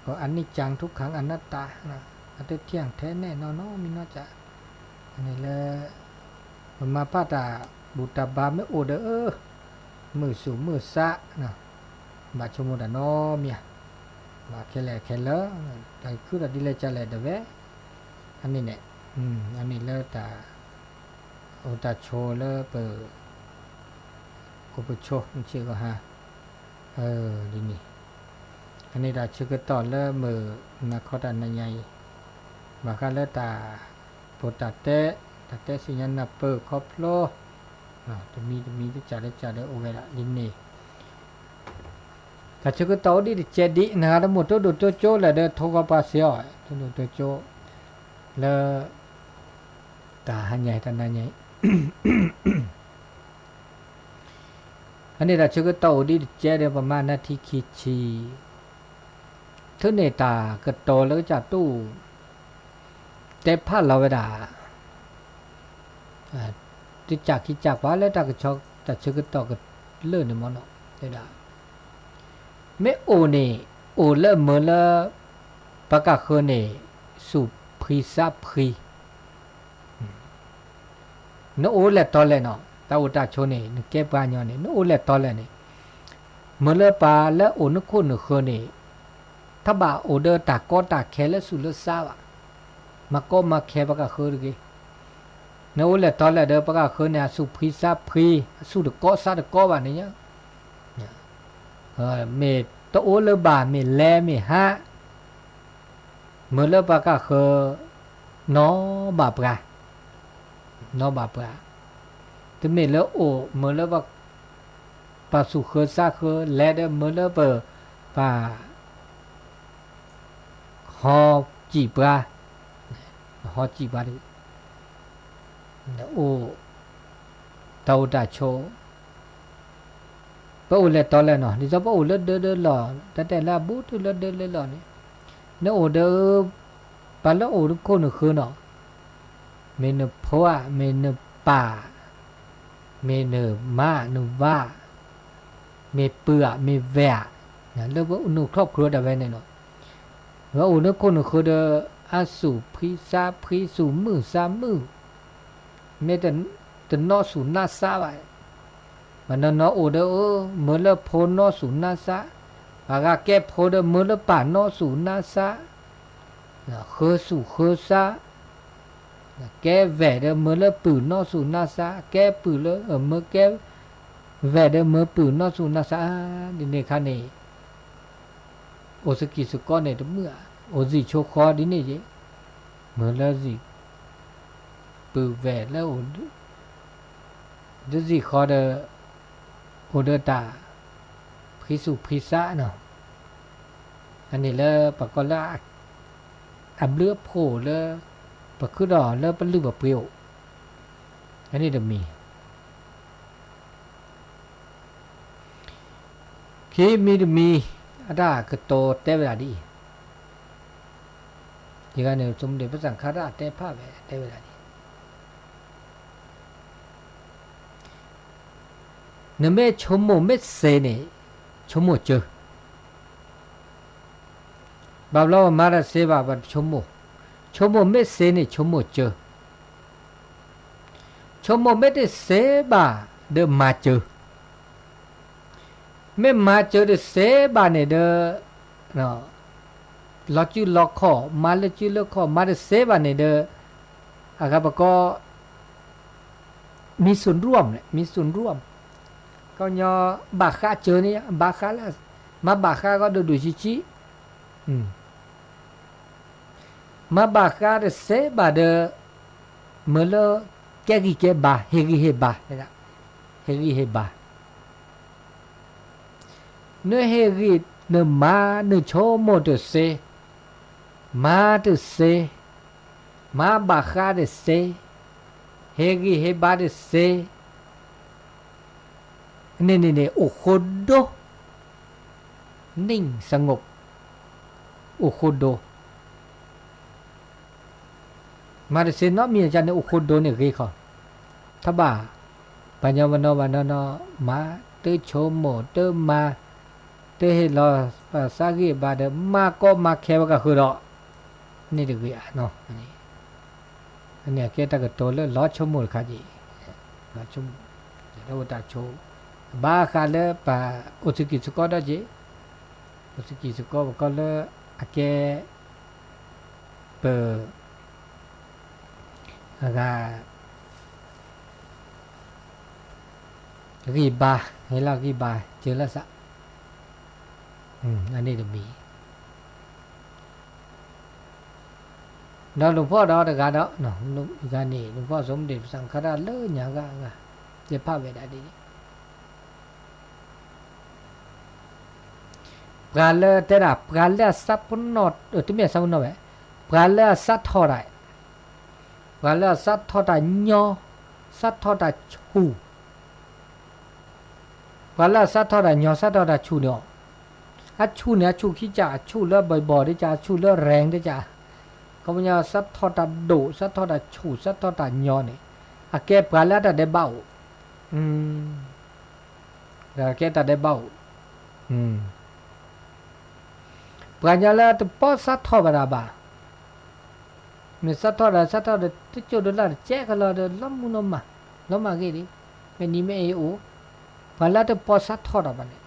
ก็อันนี้จังทุกขังอนัตตานะอันเที่ยงแท้แน่นอนมีน่าจะอันนี้แหละมาพาตาบุตรบาไม่โอเดมือสูมือซะนะบาชมุดานอเมียบาเคเลแต่คือเราดิเลจะเลเดเวอันนี้เนี่ยอันนี้เลตาโอตาโชเลเปกุปโชมันชื่อก็ฮะดินี่อันนี้ดาชื่อก็ต่อเลมือนักขดานใหญ่บาคาเลตาโปตาเตสิญญาณเปิดครอบโลจะมีที่จ่าได้โอเคละดินนี่แต่ชื่อก็ต่อดีเจดีนะครับทั้งหมดตัวโจเลยเด้อทกปาเสียตัวโจแล้วตาหันใหญ่ตาหน้าใหญ่อันนี้เราชื่อก็ต่อดีเจเดียวประมาณนาทีคิดชีทุนเนตาก็โตแล้วก็จัดตู้เตะผ้าเราเวลาที่จากคิดจากว่าแล้วตากชอกแต่ชื่อก็ต่อก็เลื่อนในมอนได้ด่าไม่โอเนี่ยโอเลื่อนเมื่อละประกาศคืนเนี่ยสุพรีซาพรีนโอเล่ตอเล่เนาะตาอุตาชนเนี่ยนึกเก็บบ้านย้อนเนี่ยนโอเล่ตอเล่เนี่ยเมื่อละปาแล้วโอนึกคนนึกคืนเนี่ยถ้าบ่าโอเดอร์ตากก็ตากแค่แล้วสุดละซาวะมาก็มาแค่ประกาศคืนกี่นโอเล่ตอเล่เดอประกาศคืนเนี่ยสุพรีซาพรีสุดก็ซาดก็บ้านเนี่ยเมตโอเลบาเมแลเมฮะเมื่อเลบากะคือนอบาปกานอบาปกาแต่เมเลโอเมื่อเลบาปาสุเคซาเคแลเดเมื่อเลบปาฮอจีบกาฮอจีบาดิโอเตาตาโชป้าอุเลตอเลเนาะนี่จะป้าอุเลเดหล่อแต่ละบูตุเลเดหล่อนี่เนโอเดปาละโอทุกคนคือเนาะเมนพัวเมนป่าเมนมาหนูว่าเมเปื่อเมแวะนะเรียกว่าอุณครอบครัวได้ไว้เนี่ยเนาะว่าอุณคนคือเดอาสุพิซาพิสุมือซามือเมแต่นอสุนาซาไว้มันนอโอเดเมื่อละโพนอสุนาซาปากาแก้โพเดเมื่อละป่านอสุนาซาเคสุเคซาแก้แหวเดเมื่อละปืนนอสุนาซาแก้ปืนละเมื่อแก้แหวเดเมื่อปืนนอสุนาซาดิเนคันนี่โอสกิสก้อนเนี่ยเมื่อโอซิโชคอดิเนเจเมื่อละสิปืนแหวแล้วดิสิคอเดโอเดตาพิสุพิซาเนาะอันนี้แล้วปะก็ละอับเลือโผล่แล้วปะคือดอแล้วปะลือแบบเปรี้ยวอันนี้จะมีคีมีอาดากระโตเตเวลาดีอย่างนั้นเนี่ยสมเด็จพระสังฆราชเตผ้าแหวเตเวลาดีเนเมชมโมเมเซเนชมโมเจอบาบลาวมาราเซบาบัดชมโมเมเซเนชมโมเจอชมโมเมเดเซบาเดมาเจอเมมาเจอเดเซบาเนเดเนาะลอจูลอคอมาลจูลอคอมาเดเซบาเนเดอากับก็มีส่วนร่วมเนี่ยมีส่วนร่วม ก็ยอบาคาเจอนี่บาคาแล้วมาบาคาก็ดูชิมาบาคาเดเซบาเดเมลแกกิเกบาเฮกิเฮบาเนี่ยเฮกิเฮบาเนเฮกิเนมาเนโชโมเดเซมาเดเซมาบาคาเดเซเฮกิเฮบาเดเซนี่โอโคโดนิ่งสงบโอโคโดมาเดเซนอมีอาจารย์โอโคโดเนี่ยคือเขาถ้าบ่าปัญญาวโนวันนมาเตโชโมเตมาเตเฮลอสากิบาเดมาก็มาแค่ว่าก็คือนี่ดีกว่าเนาะอันนี้แกตะกโตเลยล้อชมูค่ะจีล้อชมแล้วตาโชบาคาเลปาอุสกิสกอดจีอุสกิสกอก็เลยอาแกเปอะกีบาเฮลากีบาเจอละสะอันนี้จะมีเราหลวงพ่อเราแต่การเนาะเนาะการนี้หลวงพ่อสมเด็จสังฆราชเลยเนี่ยก็จะพาไปได้ดีการเลยแต่ละการเลยสับปนอดที่ไม่สับปนอดแบบการเลยสัตว์ทอดได้การเลยสัตว์ทอดได้ยอสัตว์ทอดได้ชูการเลยสัตว์ทอดได้ยอสัตว์ทอดได้ชูเนาะชูเนี่ยชูขี้จ่าชูเลือดบ่อยๆได้จ่าชูเลือดแรงได้จ่าเขาพยายามสัตว์ทอดโดสัตว์ทอดชูสัตว์ทอดยอเนี่ยแกปลาแล้วแต่ได้เบาแล้วแกแต่ได้เบาปลาแล้วแต่พอสัตว์ทอดบาบามีสัตว์ทอดที่จุดนั้นแจ๊กเราเดินล้มมุนมากี่ดิไม่นี่ไม่โอ้ปลาแล้วแต่พอสัตว์ทอดบาเนี่ย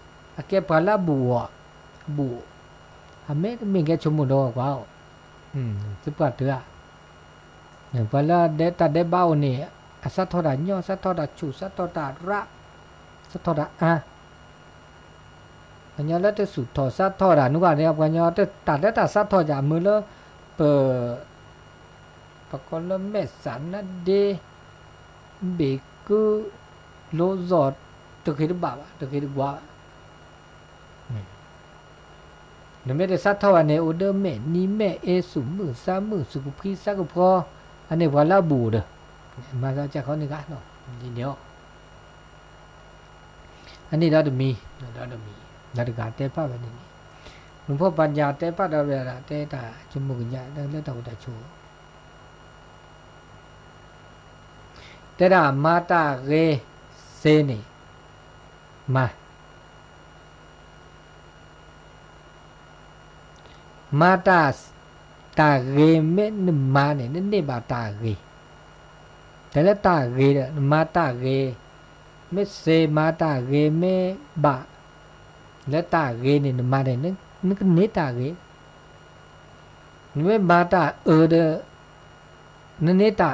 แกปลาบัวทำไมไม่แกชมมุนดอกว้าวสิบกว่าเถื่ออย่างพอแล้วเดตัดได้เบ้านี่สัตว์ทอดย่อสัตว์ทอดชูสัตว์ทอดระสัตว์ทอดปัญญาแล้วจะสุดทอสัตว์ทอดนุกาเนี่ยปัญญาจะตัดแล้วสัตว์ทอดจากมือแล้วเปิดปะกอนแล้วเมสันนะเดเบกูโลจอดตะคิดบ้าตะคิดกว่าเนี่ยไม่ได้สัตว์ทอดเนี่ยอุดมนี่แม่สุมือสามมือสุกุพีสักพออันนี้ว่าลาบูเด้อมาจากเขานี่กันเนาะเดี๋ยวอันนี้เราจะมีเราจะการเตะป้าแบบนี้หลวงพ่อปัญญาเตะป้าเราเวลาเตะตาจมูกใหญ่แล้วตาตาโชแต่ละมาตาเรเซนี่มาตาเรเมนมาเนี่ยนี่บาตาเรแต่ละตาเรมาตาเรเมเซมาตาเรเมบะและตาเรนี่มาเนี่ยนึกนี่ตาเรนี่มาตาเดนี่ตา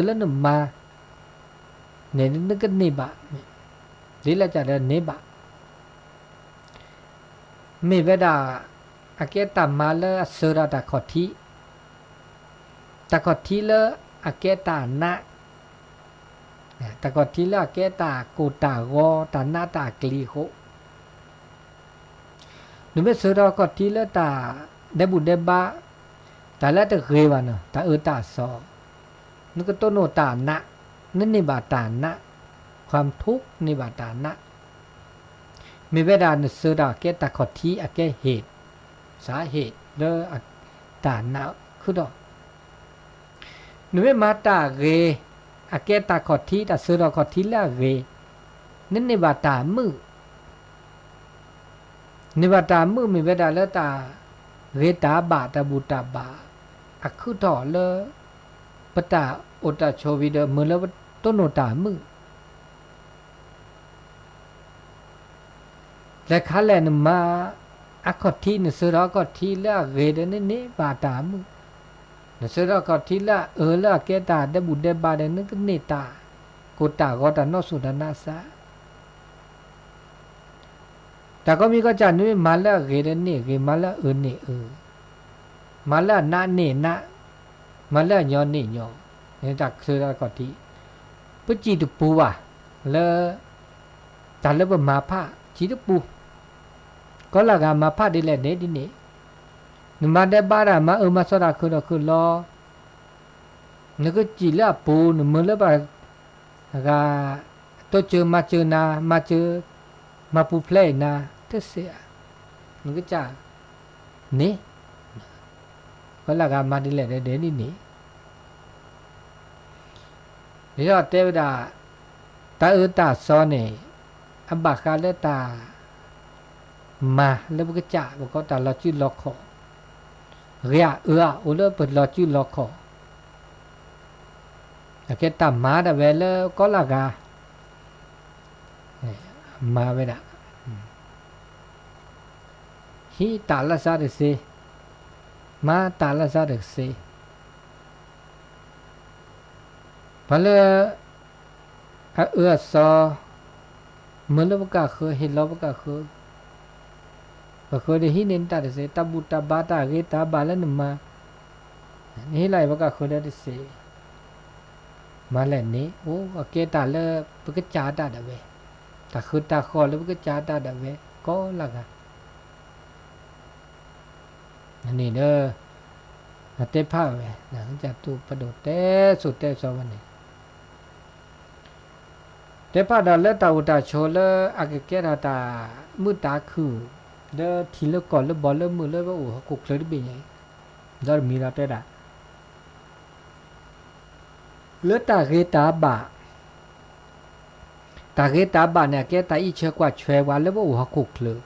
แล้วนึกมาเนี่ยนึกนี่บะนี่แหละจะเดินนี่บะมีเวลาอาเกตามาเลเสระตะขอทีเลอาเกตานะตะขอทีเลอาเกตากูตากอตานาตากลีโคนึเมเสระขอทีเลตาเดบุเดบะตาละตะเกวานะตาตาซอนึกต้นโนตานะนั่นนิบาตานะความทุกข์นิบาตานะมีเวลาเสระเกตาขอทีอาเกเหตุสาเหตุเรื่องตาหนาวคือดอกหนูไม่มาตาเรอาเกตาขอทีตาเสือขอทีละเรนั่นในบาตามือในบาตามือมีเวลาแล้วตาเรตาบาตาบุตาบาอักคือต่อเลยปตาโอตาโชวิเดมือแล้วต้นโอตามือและขาแลนมาอคทีนเสระก็ทีละเรดนี่บาตามือเสระก็ทีละละเกตาเดบุเดบาเดนึกเนตาโกตาก็ตานอสุดานาสา แต่ก็มีก็จะนี่มาแล้วเกเรนี่เกมาแล้วนี่มาแล้วนะนี่นะมาแล้วยอนี่ยอนี่จากคือก็ที่ปจีตุปูว่ะแล้วจันแล้วบ่มาผ้าจีตุปูก็ละกามาผ้าดิแลเนี่ยดิเนี่ยนมาได้บ้าระมามาสระคือรอนึกจีละปูนมือแล้วบ่ก็ตัวเจอมาเจอนามาเจอมาปูเพลนาเตเสียนึกจ้านี่ก็ละกามาดิแลเนี่ยเดี๋ยวนี่นี่เราเทวดาตาตาซ้อนเนี่ยอับบากาเลตามาแล้วก็จ่าบอกเขาตาเราชื่อล็อกคอเรียโอเลเปิดเราชื่อล็อกคอแต่แค่ตามาแต่เวลาก็ละกามาเวลาฮีตาละซาเดเซมาตาละซาเดเซพอเลยซอมือลบกาคือเห็นลบกาคือก็คือได้หินตาเดเซตาบุตาบาตาเกตาบาลนมานี่ไรบกาคือได้เซมาแล้วนี่โอ้เกตาเลปกจ่าตาดเวตาคือตาคอแล้วปกจ่าตาดเวก็ละกันอันนี้เด้อเตผ้าเวหลังจากตูประโดดเตสุดเตสวันนี้เทพาดาเลตาอุตาโชเลอาเกเกราตามือตาคือเดทีเลก่อนเลบอลเลมือเลว่าโอ้กุกเลยได้เป็นไงดอมีราเตดาเลตาเกตาบะตาเกตาบะเนี่ยแกตาอีเชกว่าเชวันเลว่าโอ้กุกเลย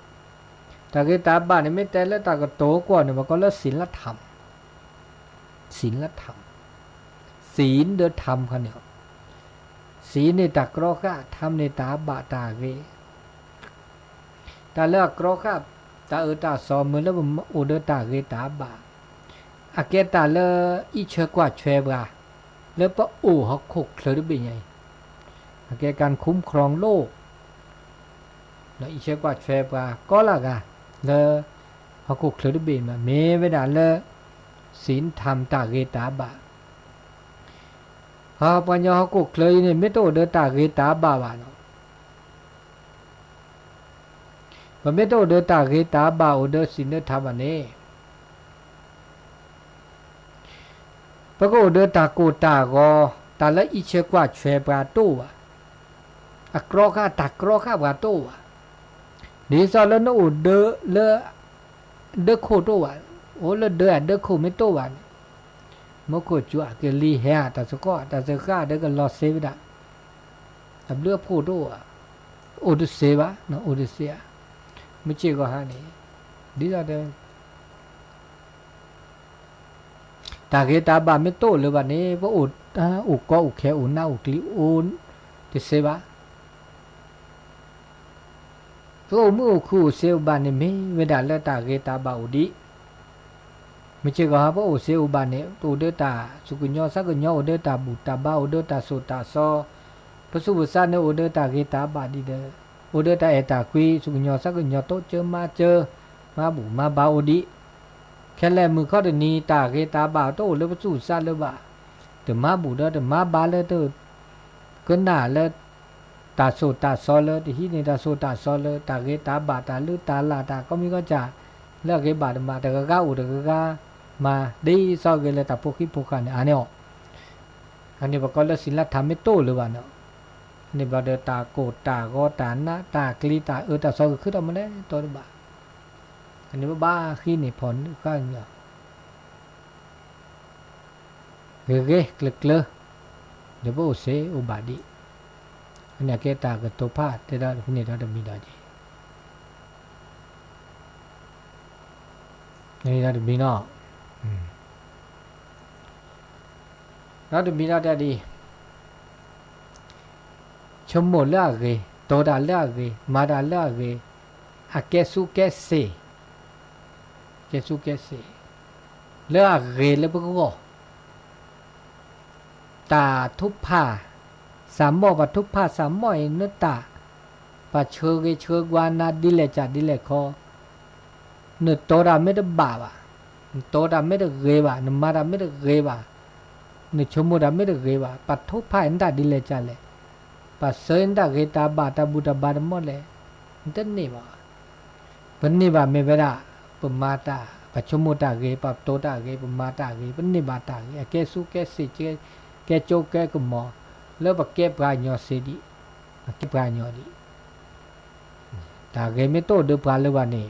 ตาเกตาบะเนี่ยไม่แต่เลตาก็โตกว่าเนี่ยมันก็เลศีลธรรมศีลธรรมศีลเดธรรมเขาเนี่ยศีลในตากรอข้าทำในตาบะตาเกตาเลือกกรอข้าตาตาสอมือแล้วมันอุดตาเกตาบะอาเกตาเลอีเชกว่าเชบาแล้วปะโอ้เขาขกเลยได้เป็นไงอาเกการคุ้มครองโลกแล้วอีเชกว่าเชบาก็ละกันแล้วเขาขกเลยได้เป็นมาเมเวดาเลศีลธรรมตาเกตาบะเขาปัญญาเขากุกเลยเนี่ยไม่ต้องเดินตาเกตาบาบาเนาะมันไม่ต้องเดินตาเกตาบาอุเดสินเดธรรมอันนี้ปรากฏเดินตาโกตาก็ตาละอิเชกว่าเชบาตัวอักรอข้าตักรอข้าบาตัวดีสอแล้วนู่นเดโคตัวโอ้แล้วเดโคไม่ตัวมโคจัวเกลีเฮียแต่สก็แต่สก้าเด็กก็ลอเซวิดาแต่เลือกพูดด้วยโอดุเซวะนะโอดุเซียไม่เชื่อก็ฮะนี่ดีแล้วเด้อตาเกตาบาไม่โตเลยวันนี้ว่าอุกก็อุกแค่อุน่าอุกลิอุนติเซวะก็มือคู่เซวบานนี่ไม่เวลาเลือกตาเกตาบาอุดีไม่ใช่ก็ฮะเพราะโอเซอุบานเนี่ยตัวเดต้าสุกุญญาสักกุญญาโอเดต้าบุตาบ้าโอเดต้าโซตาซอพระสุบุษาเนี่ยโอเดต้าเกตาบาดีเดโอเดต้าเอตาคุยสุกุญญาสักกุญญาโตเจอมาบุมาบาโอดีแค่แลมือเขาเดนีตาเกตาบาโตเลยพระสุบุษาเลยบ่าแต่มาบุเดแต่มาบาเลยเตอก็น่าเลยตาโซตาซอเลยที่นี่ตาโซตาซอเลยตาเกตาบาตาลือตาลาตาก็มีก็จะเลิกเกบาดมาแต่ก็ก้าวอุดก็ก้ามาดีสาวเกลตาพวกขี้พวกกันอันนี้อันนี้บอกว่าศิลธรรมไม่โตหรือวะเนาะนี่บอกเดตาโกตาก็ตานะตากลีตาตาสาวก็ขึ้นออกมาได้ตัวบ้าอันนี้ว่าบ้าขี้นี่ผลข้างเนาะเก๋ๆเกลือเดี๋ยวพวกเสอุบาดีอันนี้เกตากับตัวพาดแต่ได้พวกนี้เรามีได้ดีนี่เรามีเนาะเราดูมีนาได้ดีชมโมเล่าเกโตดาเล่าเกมาดาเล่าเกอาเกสุเกเซเล่าเกเลยพวกก็ตาทุพพาสามหม้อวัตทุพพาสามหม้อเนื้อตา pa chơ qua na đi lệ chả đi lệ khó nửa to ra mới được bà to ra mới được ghê bà nửa mà ra mới được ghê bà nửa chôm ra mới được ghê bà pa thốt pa anh ta đi lệ chả lệ pa sơ anh ta ghê ta bà ta bù ta bà ta mất lệ tất nỉ bà vấn nỉ bà mẹ về đã bùm ma ta pa chôm ta ghê pa to ta ghê bùm ma ta ghê vấn nỉ bà ta ghê cái su cái xì cái châu cái cũng mò lỡ bà cái bà nhỏ xì đi cái bà nhỏ đi ta ghê mấy tổ được bà lỡ bà nè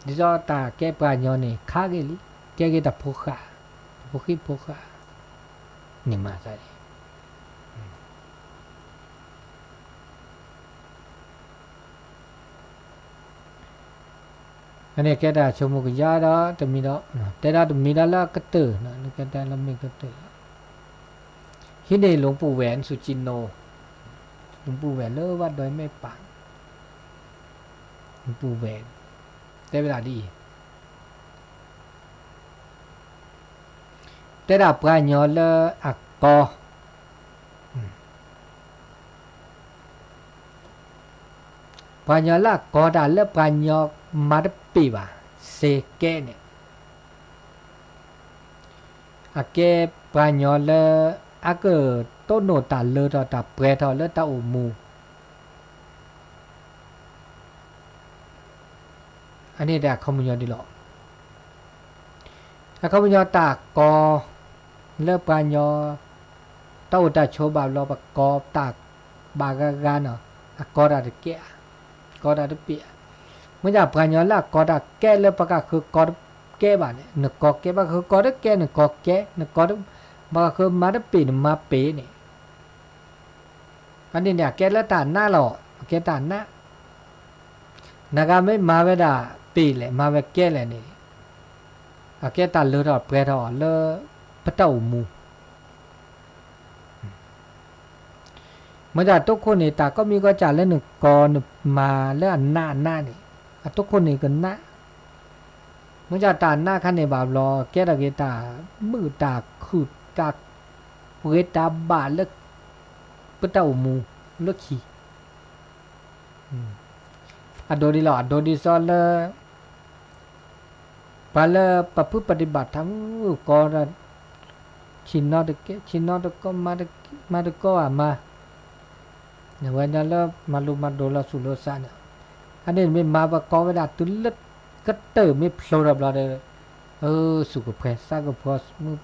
lý do ta cái bà nhỏ này khá ghê lý cái ta phô khá phô khá nhưng mà sao đấy anh này cái đó cho một cái giá đó tụi mình đó cái đó tụi mình đó là cái từ nó cái đó là mình cái từ khi nàyหลวงปู่แหวนสุจินโนหลวงปู่แหวนเลิศวัดดอยแม่ป่างหลวงปู่แหวนได้เวลาดีแต่ดับกายย้อนละอักกอปายย้อนละกอดาละปายย้อนมาดปีบ่าเซเกเนี่ยอักเกปายย้อนละอักเกต้นโนตาเลอตาเปรทอเลตาอุมูอันนี้แต่เขาไม่ยอมดีหรอกถ้าเขาไม่ยอมตากอเลิกปานยอเต้าตาโชบาลอปกอบตากบากากาเนาะกอดาตะเกะกอดาตะเปียเมื่อจากปานยอละกอดาแกะเลิกปากาคือกอดแกะบาเนี่ยนึกกอแกะบาคือกอดแกะนึกกอแกะนึกกอดบาคือมาดปีนมาเปเนี่ยอันนี้เนี่ยแกะละตาหน้าหล่อแกะตาหน้านักการไม่มาเวลาปีเลยมาเวแกะเลยนี่แกตาเลือดเปรี้ยวเลือพระเต้ามูเมื่อจากทุกคนนี่ตาก็มีก็จ่าเล่นหนึ่งกอหนึ่งมาเล่นหน้านี่ทุกคนนี่กันหน้าเมื่อจากตาหน้าขั้นในบาปรอแกตาเกตามือตาขืดตาเวตาบาเลือกพระเต้ามูเลือกขี้โดดีหล่อโดดีซอลเลปาเลปะพุปฏิบัติธรรมก็ชินนอตเกชินนอตก็มาตก็มาเนี่ยวันนั้นแล้วมาลุมาโดลสุโลซาเนี่ยอันนี้ไม่มาปะก็เวลาตุลดก็เติมไม่โผล่รับเราเลยสุขเพรสก็พอมือ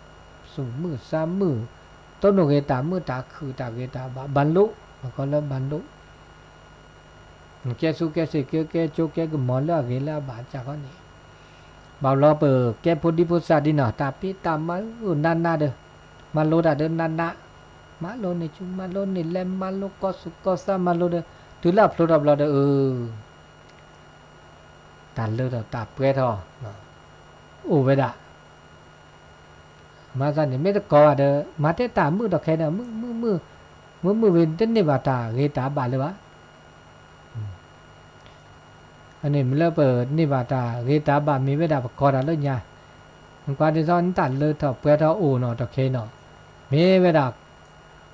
สูมือสามมือต้นโนเกตามือตาคือตาเกตาบรรลุมันก็เริ่มบรรลุแกสุแกเสกแกโจแกก็มอนแล้วเกล้าบาดจากเขานี่บ่าวรอเปิดแกพุทธิพุทธศาสดินาตาปีตามมานันนาเด้อมาโลดาเด้อนันนะมาโลนี่จุมาโลนี่แลมมาโลก็สุก็ซามาโลเด้อตุลาโผล่รับเราเด้อตาเลือดตาเปรี้ยวโอ้เวดามาซะนี่ไม่ตะกอเด้อมาเตตามือดอกแค่น่ะมือเว้นเต้นนี่บาตาเกตาบาเลยวะอันนี้มันเลิกเปิดนี่บาตาเกตาบามีเวดาคอดาเลยเนี่ยมันกว่าที่ซ้อนตัดเลยถอดเปลือกโอ้เนาะตะเคเนาะมีเวดา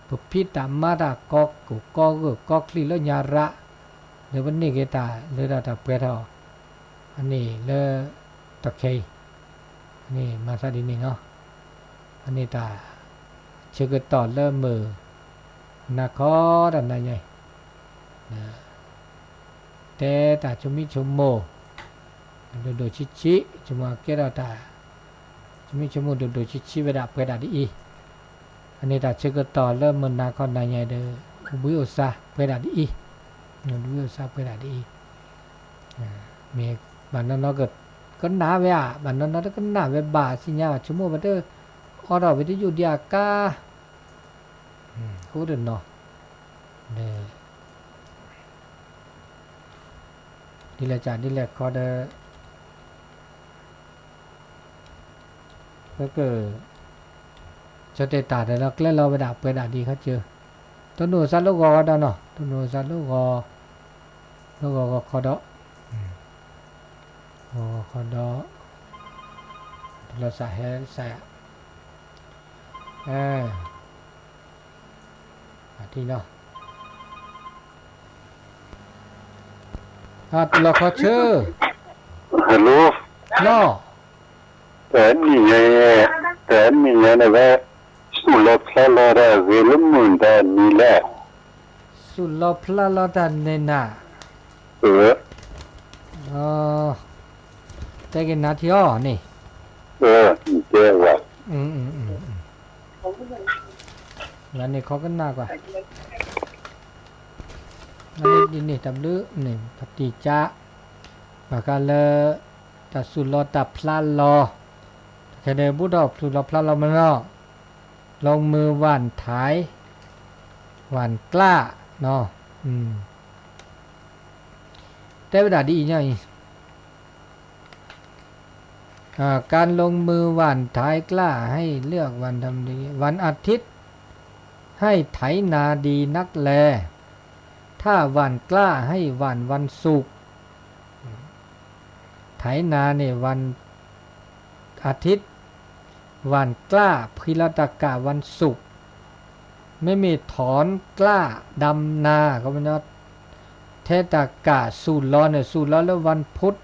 ปุพิตามาตากอกกูกอกลีเลยยาระเดี๋ยววันนี้เกตาเลยดาเปลือกอันนี้เลยตะเคอันนี้มาซาดินี่เนาะอันนี้ตาเชื่อต่อเริ่มมือนาคอดันได้ไงแต่ตาชุมิชุมโมโดชิจุมาเกดาตาชุมิชุมโมโดชิเวดาเปดาดีอันนี้ตาเชื่อต่อเริ่มมือนาคอได้ไงเด้อบุยอุษาเปดาดีบุยอุษาเปดาดีมีบันนั้นเราก็หนาเวะบันนั้นเราก็หนาเวบาสิญาชุมโมบันเดอร์ออดวิทยุเดียกาเขาเดินเนาะดีแหละจ้ะดีแหละขอเด้อก็เกิดจะเตตาแต่เราเล่นเราไปด่าเปิดด่าดีเขาเจอต้นหนูซัดลูกกอดเนาะต้นหนูซัดลูกกอก็ขอดอขอดอเราใส่ที่เนาะ ตุลาคอเชอร์ ฮัลโหล ล่อ แต่นี่ไงแต่นี่ไงนะว่าสุลพลาลาระเวลมุนดานี่แหละ สุลพลาลอดันเนน่า เออ อ๋อแต่กินนาทีอ๋อนี่ นี่เจ้าว่า แล้วนี่เขาก็น่ากว่านี่นี่ตับลือนี่ปฏิจาบากาเลตัสุลตับพลาลอแค่เดบุดอกสุลพลาลอมันเนาะลงมือหว่านถ่ายหว่านกล้าเนาะแต่เวลาดีเนี่ยการลงมือหว่านถ่ายกล้าให้เลือกวันทำดีวันอาทิตย์ให้ไถนาดีนักแลถ้าหว่านกล้าให้หว่านวันศุกร์ไถนาเนี่ยวันอาทิตย์หว่านกล้าพิรตกะวันศุกร์ไม่มีถอนกล้าดำนาก็ไม่นับเทตกะสูตรร้อนเนี่ยสูตรร้อนแล้ววันพุธ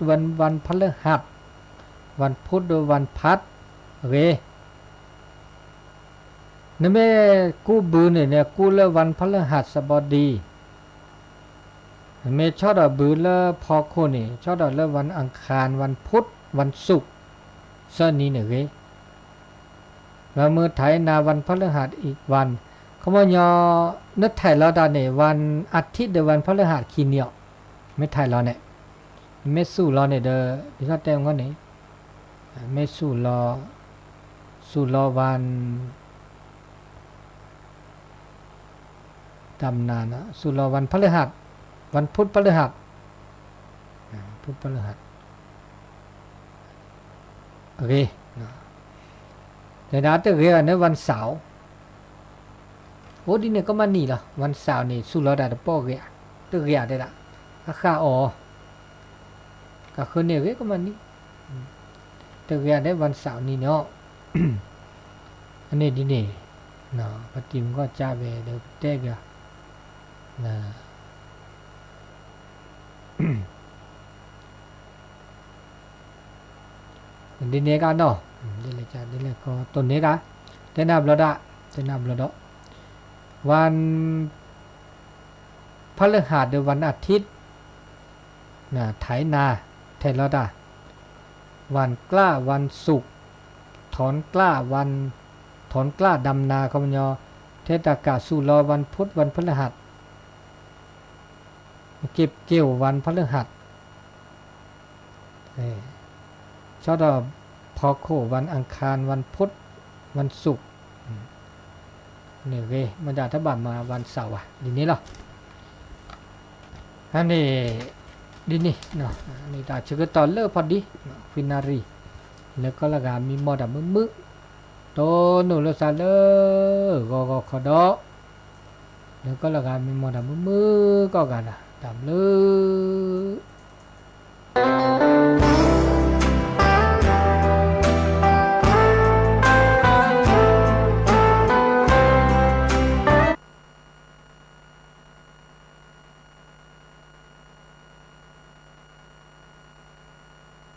วันพฤหัสวันพุธโดยวันพัดโอเคนั่นไม่กู้บืนเนี่ยกู้แล้ววันพฤหัสบดีเมชอดบืนแล้วพอโคนี่ชอดแล้ววันอังคารวันพุธวันศุกร์เส้นนี้เนี่ยเว้ยแล้วมือไถนาวันพฤหัสอีกวันเขาบอกยอนึกไถเราได้เนี่ยวันอาทิตย์เดือนวันพฤหัสขี้เหนียวไม่ไถเราเนี่ยไม่สู้เราเนี่ยเด้อที่เขาแต้มก็เนี่ยไม่สู้รอวันดำนานะสู้รอวันพฤหัสวันพุธพฤหัสพุธพฤหัสโอเคแต่ดาเตอร์เรียนในวันเสาร์โอ้ดิเนี่ยก็มานี่เหรอวันเสาร์นี่สู้รอได้แต่ป้อเรียเตอร์เรียได้ละข้าอ๋อก็คือเนี่ยเว้ยก็มานี่เตอร์เรียได้วันเสาร์นี่เนาะ อันนี้ดิเนี่ยเนาะปฏิมก็จ้าเวเดี๋ยวเตะกันนะดิเนี่ยกันเนาะเดี๋ยวเลยจ้าเดี๋ยวเลยก็ต้นนี้กันเต้นนับแล้วดะเต้นนับแล้วดะวันพฤหัสเดือนวันอาทิตย์นะไถนาเทแล้วดะวันกล้าวันศุกร์ถอนกล้าวันถอนกล้าดำนาคำยอเทตากาสู่รอวันพุธวันพฤหัสเก็บเกี่ยววันพฤหัสชอบพอโควันอังคารวันพุธวันศุกร์นี่เว้ยมันจะทับมาวันเสาร์ดีนี้หรออันนี้ดีนี่เนาะนี่ตาชื่อตอนเลิกพอดีฟินารีแล้วก็ละกามีมอดับมือโตหนูเลซาเลก็ขอดอแล้วก็ละกามีมอดับมือก็กันดำเลย